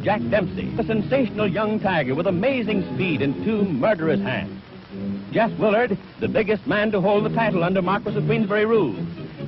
Jack Dempsey, a sensational young tiger with amazing speed and two murderous hands. Jess Willard, the biggest man to hold the title under Marquis of Queensberry rule.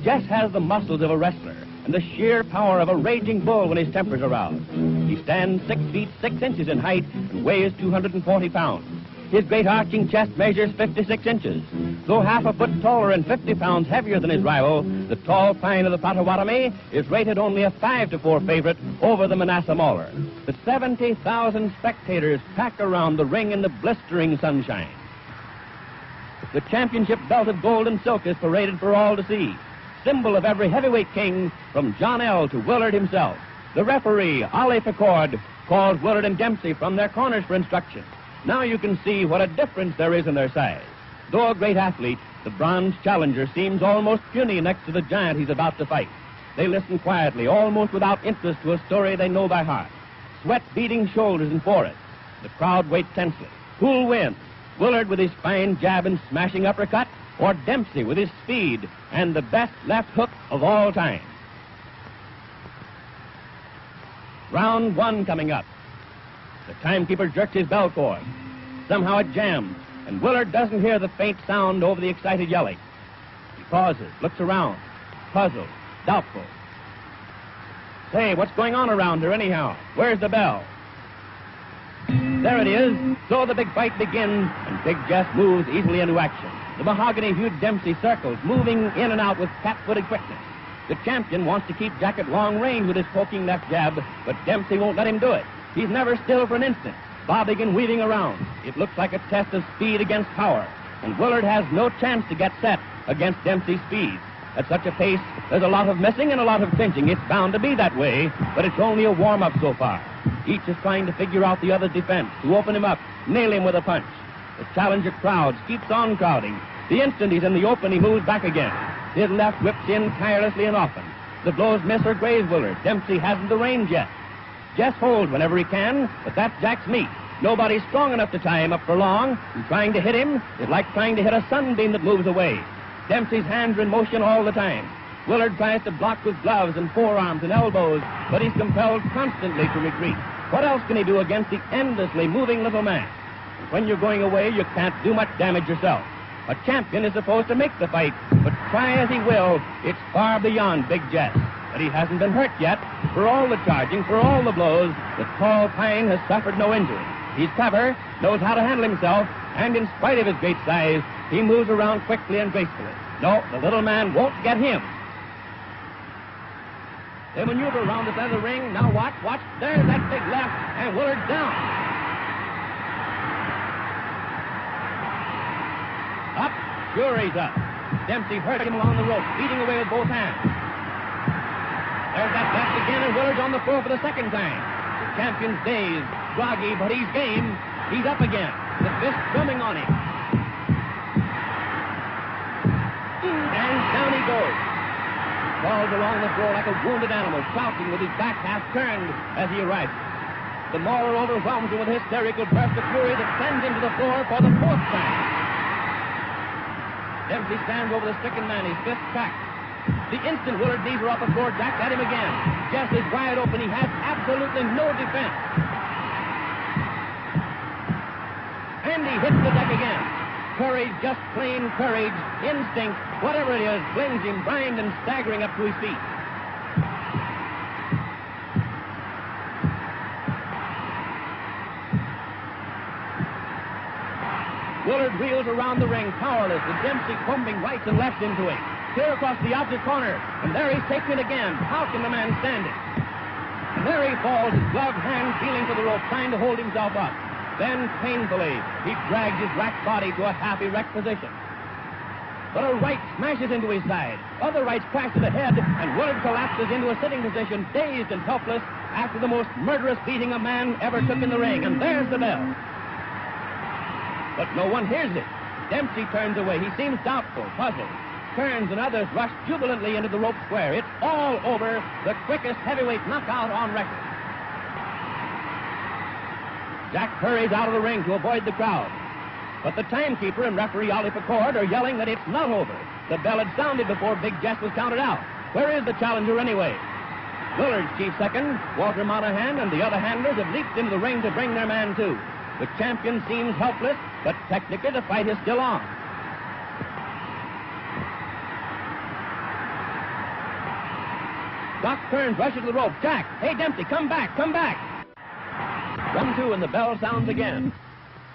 Jess has the muscles of a wrestler and the sheer power of a raging bull when his temper's aroused. He stands 6 feet 6 inches in height and weighs 240 pounds. His great arching chest measures 56 inches. Though half a foot taller and 50 pounds heavier than his rival, the tall pine of the Potawatomi is rated only a 5-4 favorite over the Manassas Mauler. The 70,000 spectators pack around the ring in the blistering sunshine. The championship belt of gold and silk is paraded for all to see, symbol of every heavyweight king from John L. to Willard himself. The referee, Ollie Ficord, calls Willard and Dempsey from their corners for instruction. Now you can see what a difference there is in their size. Though a great athlete, the bronze challenger seems almost puny next to the giant he's about to fight. They listen quietly, almost without interest, to a story they know by heart. Sweat beating shoulders and foreheads. The crowd waits tensely. Who'll win? Willard with his fine jab and smashing uppercut, or Dempsey with his speed and the best left hook of all time? Round 1 coming up. The timekeeper jerks his bell cord. Somehow it jams, and Willard doesn't hear the faint sound over the excited yelling. He pauses, looks around, puzzled, doubtful. Say, what's going on around here anyhow? Where's the bell? There it is. So the big fight begins, and Big Jess moves easily into action. The mahogany-hued Dempsey circles, moving in and out with cat-footed quickness. The champion wants to keep Jack at long range with his poking left jab, but Dempsey won't let him do it. He's never still for an instant, bobbing and weaving around. It looks like a test of speed against power, and Willard has no chance to get set against Dempsey's speed. At such a pace, there's a lot of missing and a lot of clinching. It's bound to be that way, but it's only a warm-up so far. Each is trying to figure out the other's defense, to open him up, nail him with a punch. The challenger crowds keeps on crowding. The instant he's in the open, he moves back again. His left whips in tirelessly and often. The blows miss or graze Willard. Dempsey hasn't the range yet. Jess holds whenever he can, but that's Jack's meat. Nobody's strong enough to tie him up for long, and trying to hit him is like trying to hit a sunbeam that moves away. Dempsey's hands are in motion all the time. Willard tries to block with gloves and forearms and elbows, but he's compelled constantly to retreat. What else can he do against the endlessly moving little man? And when you're going away, you can't do much damage yourself. A champion is supposed to make the fight, but try as he will, it's far beyond Big Jess. But he hasn't been hurt yet. For all the charging, for all the blows, the tall pine has suffered no injury. He's clever, knows how to handle himself, and in spite of his great size, he moves around quickly and gracefully. No, the little man won't get him. They maneuver around the side of the ring. Now watch. There's that big left, and Willard's down. Up. Sure he's up. Dempsey hurt him along the rope, beating away with both hands. There's that left again, and Willard's on the floor for the second time. The champion's dazed, groggy, but he's game. He's up again. The fist drumming on him. And down he goes. Falls along the floor like a wounded animal, crouching with his back half turned as he arrives. The Mauler overwhelms him with a hysterical burst of fury that sends him to the floor for the 4th time. Dempsey stands over the stricken man, his fist cracked. The instant Willard knees are off the floor, Jack at him again. Jess is wide open. He has absolutely no defense. And he hits the deck again. Courage, just plain courage, instinct, whatever it is, flings him blind and staggering up to his feet. Willard reels around the ring, powerless, with Dempsey pumping right and left into him. Clear across the opposite corner, and there he's taking it again. How can the man stand it? And there he falls, his gloved hand feeling for the rope, trying to hold himself up. Then, painfully, he drags his racked body to a half-erect position. But a right smashes into his side. Other rights crash to the head, and Willard collapses into a sitting position, dazed and helpless, after the most murderous beating a man ever took in the ring. And there's the bell. But no one hears it. Dempsey turns away. He seems doubtful, puzzled. Turns, and others rush jubilantly into the rope square. It's all over. The quickest heavyweight knockout on record. Jack hurries out of the ring to avoid the crowd. But the timekeeper and referee Ollie Ficord are yelling that it's not over. The bell had sounded before Big Jess was counted out. Where is the challenger anyway? Willard's chief second, Walter Monahan, and the other handlers have leaped into the ring to bring their man too. The champion seems helpless, but technically the fight is still on. Doc turns, rushes to the rope. Jack, hey, Dempsey, come back, come back. 1-2, and the bell sounds again.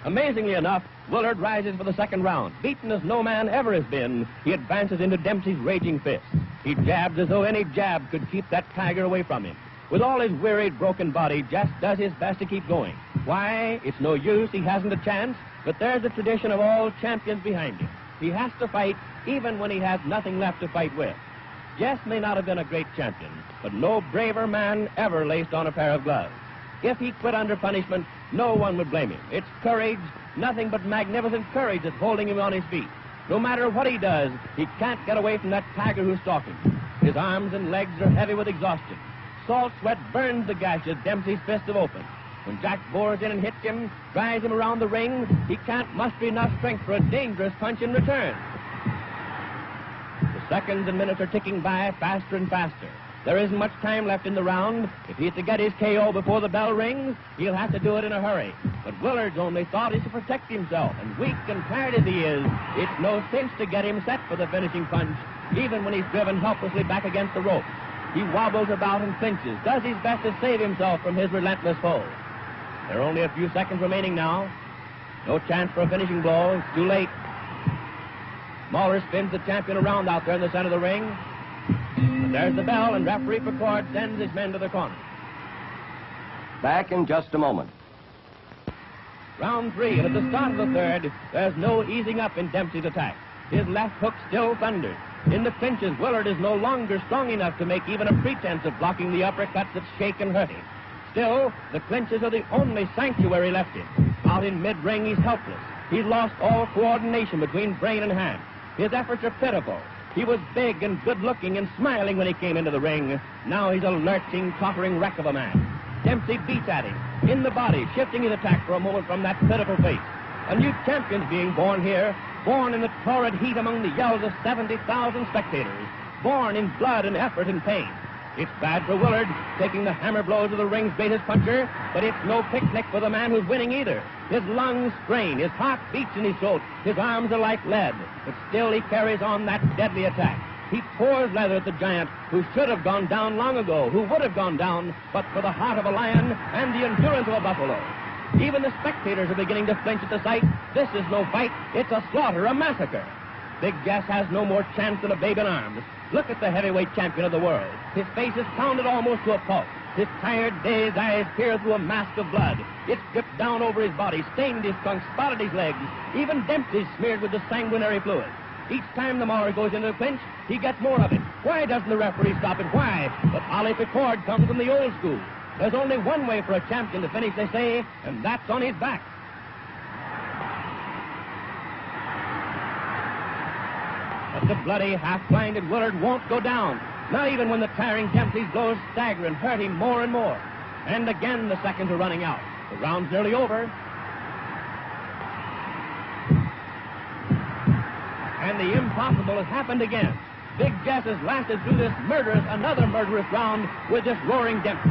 Amazingly enough, Willard rises for the second round. Beaten as no man ever has been, he advances into Dempsey's raging fist. He jabs as though any jab could keep that tiger away from him. With all his wearied, broken body, Jess does his best to keep going. Why? It's no use, he hasn't a chance, but there's the tradition of all champions behind him. He has to fight even when he has nothing left to fight with. Jess may not have been a great champion, but no braver man ever laced on a pair of gloves. If he quit under punishment, no one would blame him. It's courage, nothing but magnificent courage that's holding him on his feet. No matter what he does, he can't get away from that tiger who's stalking him. His arms and legs are heavy with exhaustion. Salt sweat burns the gashes Dempsey's fists have opened. When Jack bores in and hits him, drives him around the ring, he can't muster enough strength for a dangerous punch in return. The seconds and minutes are ticking by faster and faster. There isn't much time left in the round. If he's to get his KO before the bell rings, he'll have to do it in a hurry. But Willard's only thought is to protect himself, and weak and tired as he is, it's no cinch to get him set for the finishing punch, even when he's driven helplessly back against the rope. He wobbles about and clinches, does his best to save himself from his relentless foe. There are only a few seconds remaining now. No chance for a finishing blow. It's too late. Mauler spins the champion around out there in the center of the ring. And there's the bell, and referee Pickard sends his men to the corner. Back in just a moment. Round 3, and at the start of the third, there's no easing up in Dempsey's attack. His left hook still thunders. In the clinches, Willard is no longer strong enough to make even a pretense of blocking the uppercuts that shake and hurt him. Still, the clinches are the only sanctuary left him. Out in mid-ring, he's helpless. He's lost all coordination between brain and hand. His efforts are pitiful. He was big and good-looking and smiling when he came into the ring. Now he's a lurching, tottering wreck of a man. Dempsey beats at him, in the body, shifting his attack for a moment from that pitiful face. A new champion's being born here, born in the torrid heat among the yells of 70,000 spectators, born in blood and effort and pain. It's bad for Willard, taking the hammer blows of the ring's greatest puncher, but it's no picnic for the man who's winning either. His lungs strain, his heart beats in his throat, his arms are like lead, but still he carries on that deadly attack. He pours leather at the giant who should have gone down long ago, who would have gone down, but for the heart of a lion and the endurance of a buffalo. Even the spectators are beginning to flinch at the sight. This is no fight, it's a slaughter, a massacre. Big Jess has no more chance than a babe in arms. Look at the heavyweight champion of the world. His face is pounded almost to a pulp. His tired, dazed eyes peer through a mask of blood. It's dripped down over his body, stained his trunk, spotted his legs. Even Dempsey's smeared with the sanguinary fluid. Each time the Mauler goes into the clinch, he gets more of it. Why doesn't the referee stop it? Why? But Ollie Pickard comes from the old school. There's only one way for a champion to finish, they say, and that's on his back. But the bloody, half-blinded Willard won't go down, not even when the tiring Dempsey's blows stagger and hurt him more and more. And again the seconds are running out. The round's nearly over. And the impossible has happened again. Big Jess has lasted through this another murderous round with this roaring Dempsey.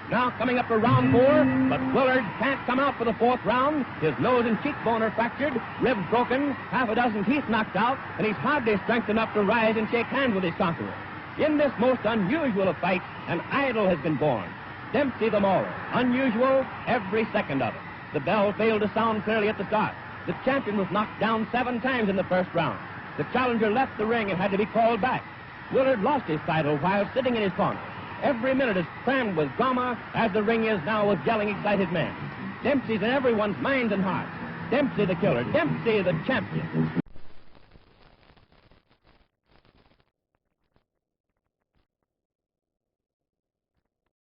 Now coming up for round 4, but Willard can't come out for the 4th round. His nose and cheekbone are fractured, ribs broken, half a dozen teeth knocked out, and he's hardly strength enough to rise and shake hands with his conqueror. In this most unusual of fights, an idol has been born. Dempsey the Mauler. Unusual, every second of it. The bell failed to sound clearly at the start. The champion was knocked down 7 times in the 1st round. The challenger left the ring and had to be called back. Willard lost his title while sitting in his corner. Every minute is crammed with drama, as the ring is now with yelling, excited men. Dempsey's in everyone's minds and hearts. Dempsey the killer. Dempsey the champion.